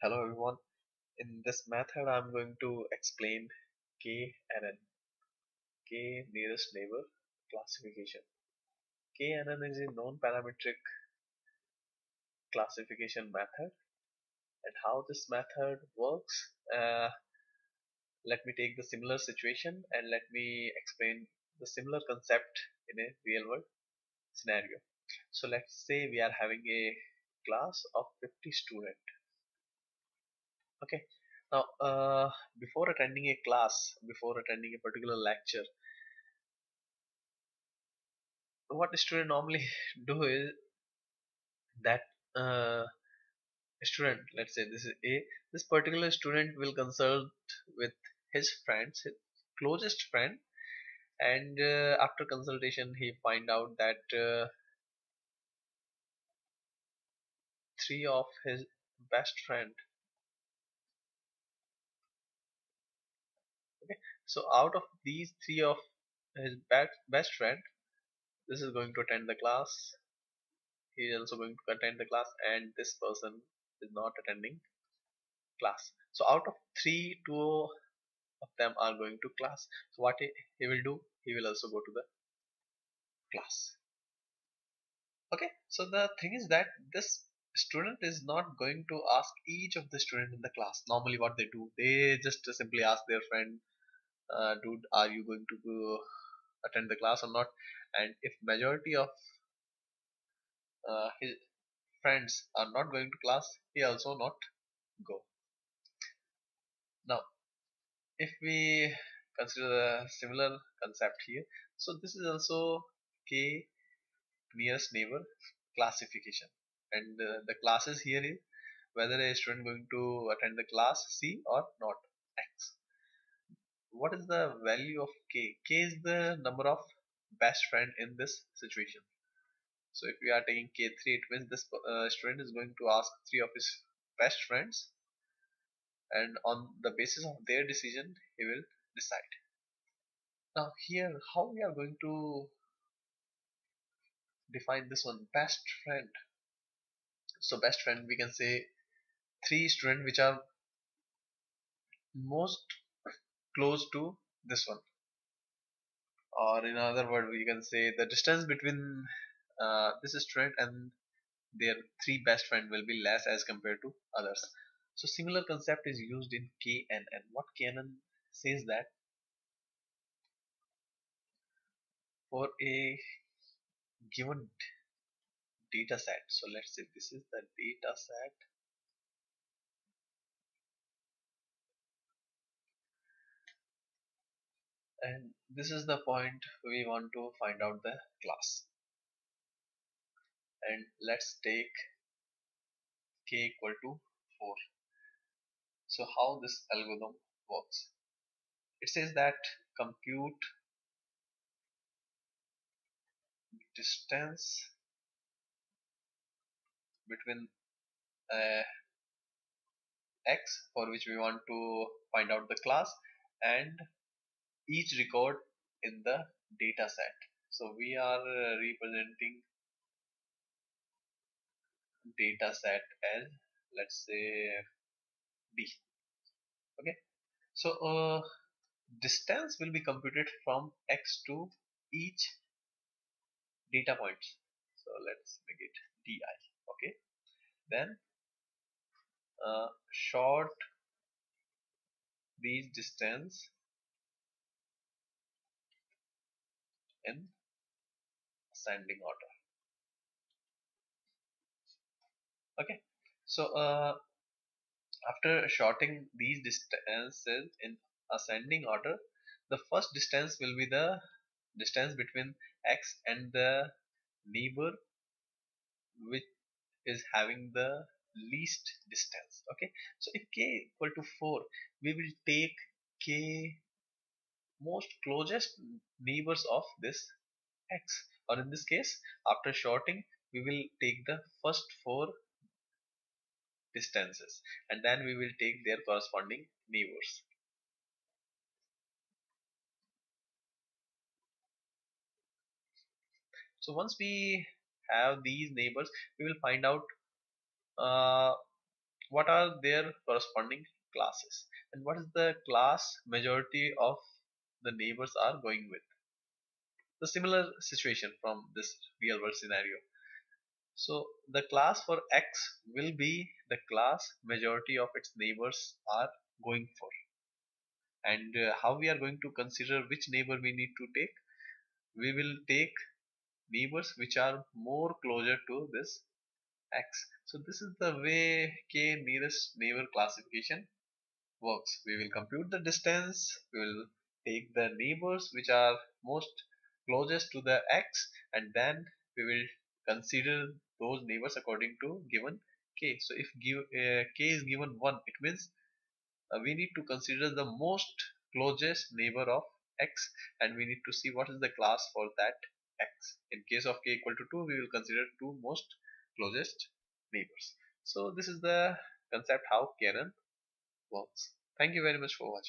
Hello everyone. In this method I'm going to explain KNN, K nearest neighbor classification. KNN is a non-parametric classification method, and how this method works. Let me take the similar situation and let me explain the similar concept in a real world scenario. So let's say we are having a class of 50 students. Okay. Now, before attending a class, before attending a particular lecture, what a student normally do is that uh, student, let's say this is A, this particular student will consult with his friends, his closest friend, and after consultation, he find out that three of his best friend. Okay, so out of these three of his best friend, this is going to attend the class. He is also going to attend the class, and this person is not attending class. So out of three, two of them are going to class. So what he will do, he will also go to the class. Okay, so the thing is that this student is not going to ask each of the student in the class. Normally what they do, they just simply ask their friend, dude, are you going to go attend the class or not? And if majority of his friends are not going to class, he also not go. Now if we consider a similar concept here, so this is also K nearest neighbor classification, and the classes here is whether a student going to attend the class C or not X. What is the value of K? K is the number of best friend in this situation. So if we are taking K3, it means this student is going to ask three of his best friends, and on the basis of their decision he will decide. Now here, how we are going to define this one, best friend. So best friend, we can say three students which are most close to this one, or in other word we can say the distance between this student and their three best friend will be less as compared to others. So similar concept is used in KNN. What KNN says that for a given data set, so let's say this is the data set, and this is the point we want to find out the class, and let's take k equal to 4. So how this algorithm works, it says that compute distance between uh, x for which we want to find out the class and each record in the data set. So we are representing data set as, let's say, B. Okay, so distance will be computed from x to each data points. So let's make it di. Okay, then short these distance in ascending order. Okay, so after shorting these distances in ascending order, the first distance will be the distance between x and the neighbor which is having the least distance. Okay, so if k equal to 4, we will take k most closest neighbors of this x, or in this case after shorting we will take the first four distances, and then we will take their corresponding neighbors. So once we have these neighbors, we will find out uh, what are their corresponding classes, and what is the class majority of the neighbors are going with. The similar situation from this real world scenario. So the class for X will be the class majority of its neighbors are going for. And how we are going to consider which neighbor we need to take? We will take neighbors which are more closer to this X. So this is the way K nearest neighbor classification works. We will compute the distance, we will take the neighbors which are most closest to the X, and then we will consider those neighbors according to given K. So if K is given 1, it means we need to consider the most closest neighbor of X, and we need to see what is the class for that X. In case of K equal to 2, we will consider two most closest neighbors. So this is the concept how Karen works. Thank you very much for watching.